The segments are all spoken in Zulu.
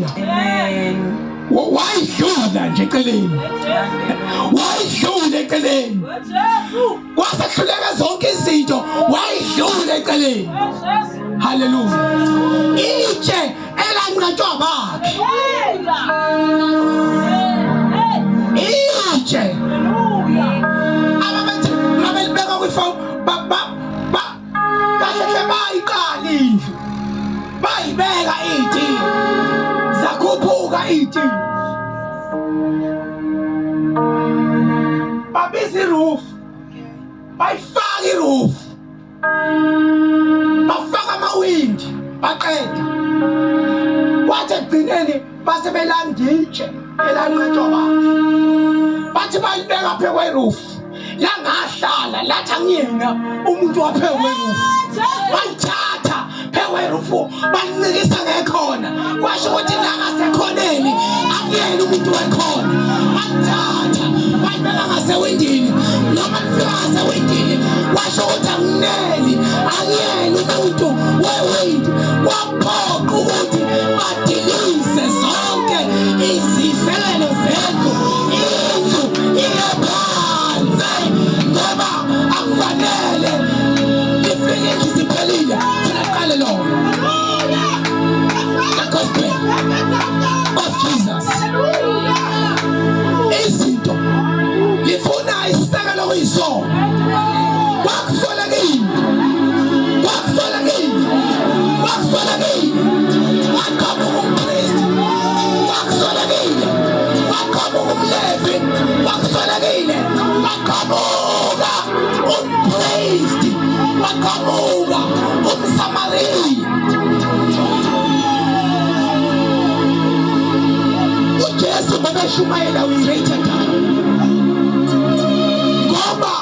Hallelujah. Wayidlula nje eceleni. Wayidlula eceleni. Kwasehluleka zonke izinto, wayidlula eceleni. Hallelujah. Itshe elanqatshwa bakhe. Itshe. Ababethi mabelibeka kwifoundation kahle bayiqala indlu. Bayibeka ithi zakhuphuka ithi. Babiza iroof. Bayifaka iroof. Bafaka amawindi. Baqeda. Kwathi ekugcineni base belanda itshe elanqatshwa bakhe. Bathi bayibeka phezu kweroof. La ngahlala lathi angiyena umuntu waphezu kweroof. Bayithatha phezu kweroof banicikisa ngekhona. Kwasho ukuthi la ngasekhoneni angiyena umuntu wekhona. Bayithatha bayibeka ngasewindini. Noma lifika ngasewindini kwasho ukuthi angineli angiyena umuntu wewindi. Kwabaphoqa ukuthi badilize zonke izivelelo zethu. Indlu iyephansi ngoba akufanele lifike iziphelile. Funa qale lona. The gospel of Jesus. Izinto lifuna isisekelo kuyisona. Wakusola kini. Wakusola kini. Wakusola kini. Waqhamuka umpristi. Wakusola kini. Waqhamuka umlevi. Wakusola kini. Waqhamuka umpristi. Waqhamuka umsamariya. UJesu babeshumayela uyirate ngoba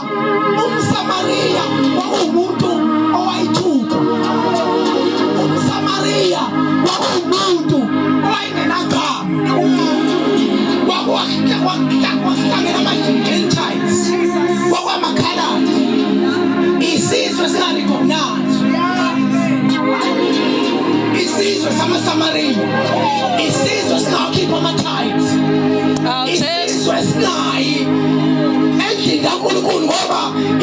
umsamariya kwakuwumuntu owayithuka. Umsamariya kwakuwumuntu owayengenagama. Kwakuhlangene ama-gentiles. Kwakwamakhaladi. Isizwe singarecognize. Isizwe samasamariya. Isizwe singakhipha ama-tithes. Isizwe singayi endlini kaNkulunkulu ngoba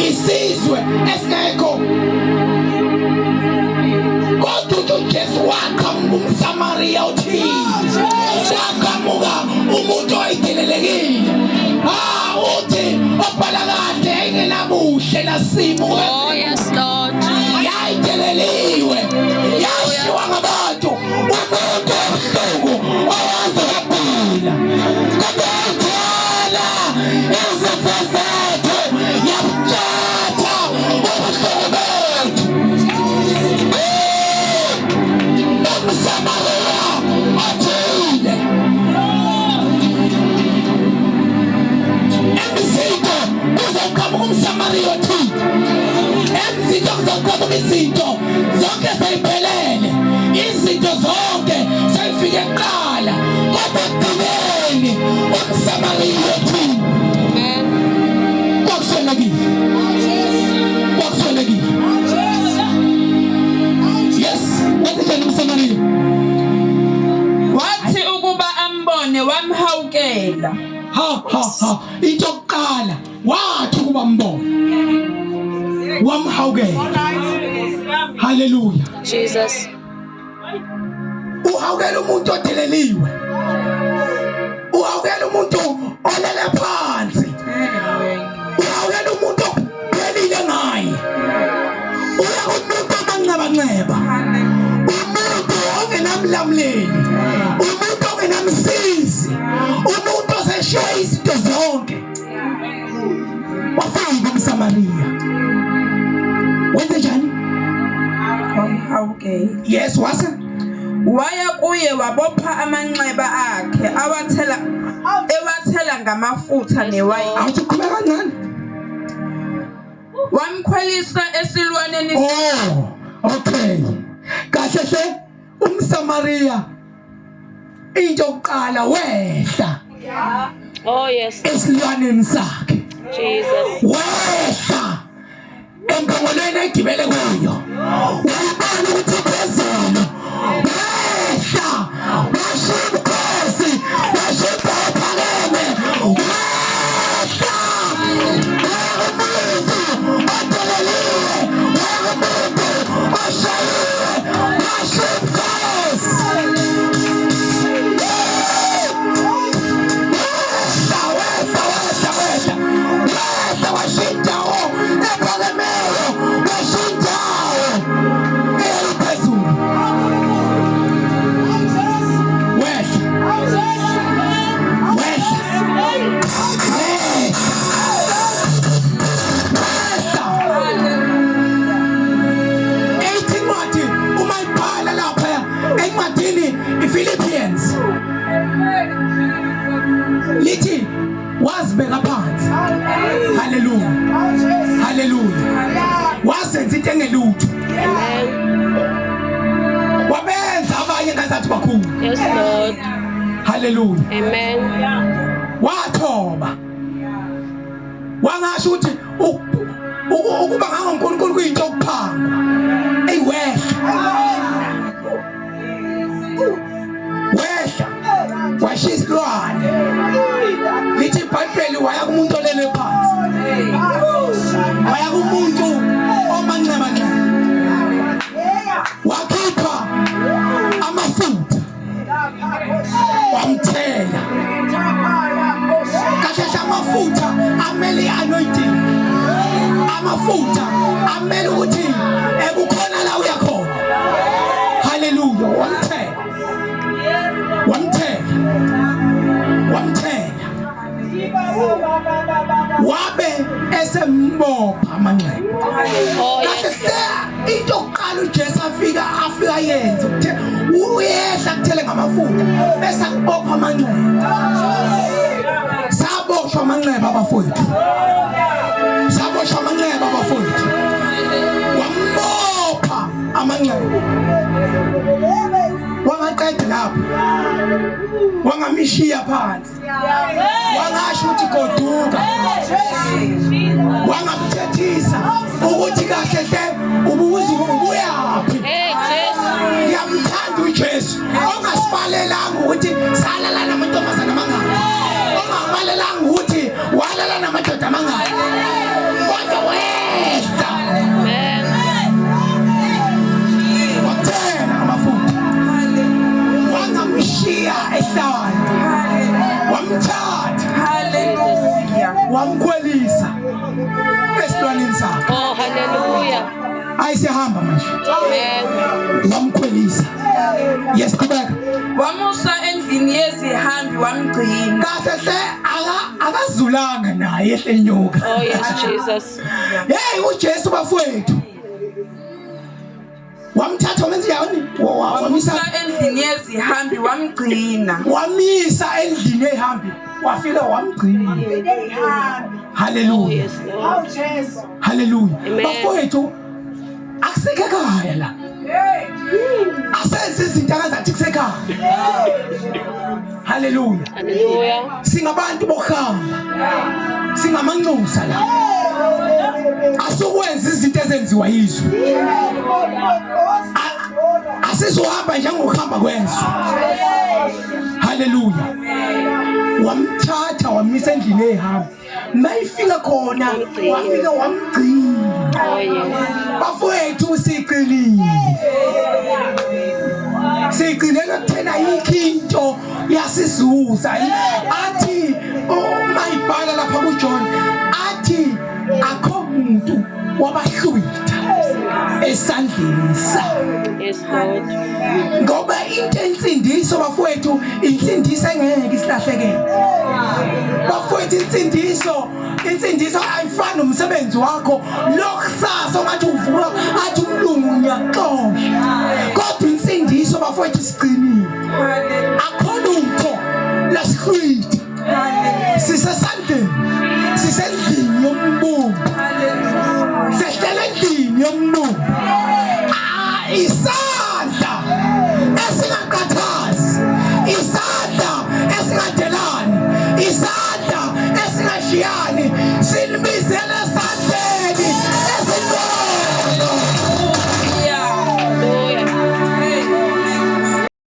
isizwe esingekho. Kodwa uJesu waqhamuka umsamariya othile. Waqhamuka umuntu owayidelelekile. Uthi obhala kade engenabuhle nasimo. Oh yes Lord. Yayideleliwe. Yashiwa ngabantu. Umuntu omhlungu owazi kaphila. Kadala izifo zethu yamthatha ubuhlungu bethu. Umsamariya othile. Izinto kuzoqhamuka umsamariya othile. Izinto kuzoqhamuka izinto zonke seyiphelele. Izinto zonke seyifike kuqala. Kodwa ekugcineni umsamariya othile. Kwakuswelekile. Kwakuswelekile. Yes, wathi njani umsamariya? Wathi ukuba ambone wamhawukela. Into yokuqala wathi ukuba mbone. Wamhawukela. Hallelujah. Jesus. Uhawukela umuntu odeleliwe. Uhawukela umuntu olele phansi. Uhawukela umuntu ophelile ngaye. Umuntu amanqaba. Umuntu ongenamlamleli. Umuntu ongenamsizi. Umuntu oseshiwe izinto zonke. Wafika umsamariya. Wenze njani? Wamhawukela. Yes, wasa. Waya kuye wabopha amanxeba akhe ewathela ngamafutha newayini. Awuthi qhubeka kancane. Wamkhwelisa esilwaneni. Okay. Kahle hle umsamariya into yokuqala wehla. Oh yes. Esilwaneni sakhe. Jesus. Wehla empongolweni egibele kuyo. Wabona ukuthi phezulu. Wehla. Washaya lithi wazibeka phansi. Hallelujah. Hallelujah. Wazenza into engelutho. Wabenza abanye ngazathi bakhulu. Yes, Lord. Hallelujah. Amen. Wathoba. Wangasho ukuthi ukuba ngaNkulunkulu kuyinto okuphanga. Wehla. Washisa isilwane. Lithi iBhayibheli waya kumuntu olele phansi. Waya kumuntu omanxeba nxa. Wakhipha amafutha. Wamthela. Kahle amafutha amele anointing. Amafutha amele ukuthi ekukhona la uyakhona. Hallelujah. Wamthela. Wabe esembopha amanxeba. Oh, yes. Into yokuqala uJesu afika yenza ukuthi uyehla kuthele ngamafutha bese akubopha amanxeba. Saboshwa amanxeba abafowethu. Saboshwa amanxeba abafowethu. Wambopha amanxeba. Wangaqeda lapho. Wangamishiya phansi. Wangasho ukuthi goduka. Wangamthethisa ukuthi kahle hle ubuyaphi. Hey, Jesus. Yamthanda uJesu. Ongasipalelanga ukuthi salala namantombazana amangaki. Ongabalelanga ukuthi walala namadoda amangaki. Kodwa wehla. Amen. Wathela amafutha. Wangamshiya ehlane. Wamthatha. Hallelujah. Wamkhwelisa esilwaneni sakhe. Oh, hallelujah. Ayisihamba manje. Amen. Wamkhwelisa. Yesiqhubeka. Wamusa endlini yezihambi wamgcina. Kahle hle akazulanga naye ehlenyoka. Oh, yes, Jesus. Hey uJesu bafowethu. Wamthatha wamenza yini? Wamisa Endlini yezihambi wamgcina. Wamisa endlini ehambi. Wafika wamgcina. Oh, Hallelujah. yes, Lord. Hallelujah. Amen. Bafowethu akusekho ekhaya la. Asenze izinto akazathi kusekhaya. Hallelujah. Hallelujah. Singabantu bokuhamba. Singamanxusa la. Asukwenza izinto ezenziwa yizwe. Asizohamba njengokuhamba kwezwe. Hallelujah. Wamthatha wamisa endlini ehambi. Mayifika khona wafika wamgcina. Oh, yes. Bafowethu siqinile. Siqinele kuthena ikinto yasizuza. Athi mayibhala lapha kuJohn athi akho umuntu wabahlwitha esandleni sakhe. Yes, Lord. Ngoba into ensindiso bafowethu insindiso engeke isilahlekele. Bafowethu insindiso ayifani nomsebenzi wakho lokusasa ongathi uvuka athi umlungu uyaxosha. Kodwa insindiso bafowethu siqinile. Akho lutho lasihlwitha